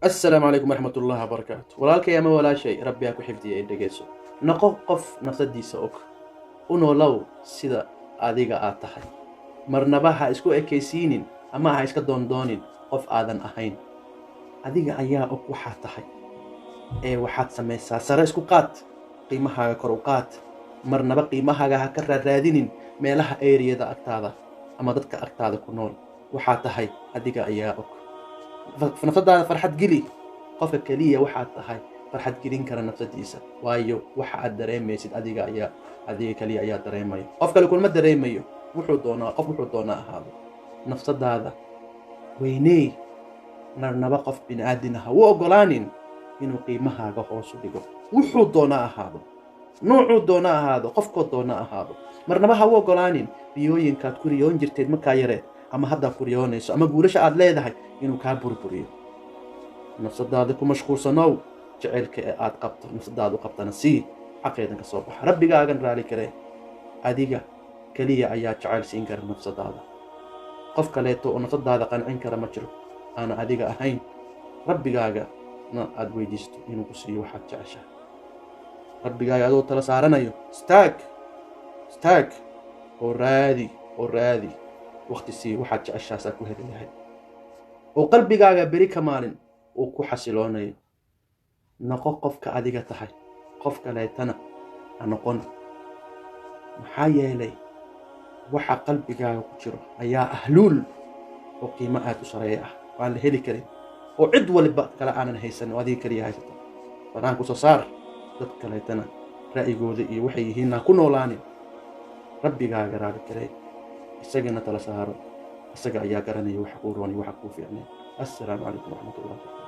السلام عليكم ورحمة الله وبركاته. walaalkay ama walaashay rabbi ha ku xifdiya ee dhegeyso. Noqo qof nafsadiisa og. U noolow sida adiga aad tahay. Marnaba ha isku ekaysiinin ama ha iska doondoonin qof aadan ahayn. Adiga ayaa og waxaad tahay. Waxaad samaysaa sare isku qaad. Qiimahaaga kor u qaad. Marnaba qiimahaaga ha ka raadinin meelaha eeriyada agtaada ama dadka agtaada ku nool. Waxaad tahay adiga ayaa og. nafsadaada farxad geli. qofka kaliya waxaad tahay farxad gelin kara nafsadiisa, waayo waxa aad dareemaysid adiga kaliya ayaa dareemayo. qof kale kulma dareemayo. wuxuu doonaa ahaado. nafsadaada weyney. marnaba qof bini'aadin ha u ogolaanin inuu qiimahaaga hoos u dhigo. wuxuu doonaa ahaado, nuucuu doonaa ahaado, qofkoo doonaa ahaado. marnaba ha u ogolaanin riyooyinkaad ku riyoon jirteed markaa yareed ama haddaa ku riyoonayso ama guulasha aad leedahay inuu kaa burburiyo. nafsadaada ku mashquulsanow. jacaylka ee aad qabto nafsadaada u qabtana sii. xaqeedan ka soo baxa. rabbigaagan raali karee. adiga kaliya ayaa jacayl siin kara nafsadaada. qof kaleeto oo nafsadaada qancin kara ma jiro aana adiga ahayn. rabbigaagana aad weydiisto inuu ku siiyo waxaad jeceshahay. rabbigaaga adoo tala saaranayo istaag oo raadi waqti sii waxaad jeceshaasaa ku heli lahayd oo qalbigaaga beri ka maalin uu ku xasiloonayo. noqo qofka adiga tahay. qof kaleetana ha noqon. maxaa yeelay waxa qalbigaaga ku jiro ayaa ahluul oo qiimo aad u sareeya ah waan la heli karin oo cid waliba kale aanan haysan oo adiga kaliya haysato. banaan ku soo saar. dad kaleetana ra'yigooda iyo waxay yihiin ha ku noolaanin. rabbigaaga raali karee. isagana tala saaro. isaga ayaa garanaya waxa kuu roon iyo waxa kuu fiicnay. assalaamu calaykum waraxmatullahi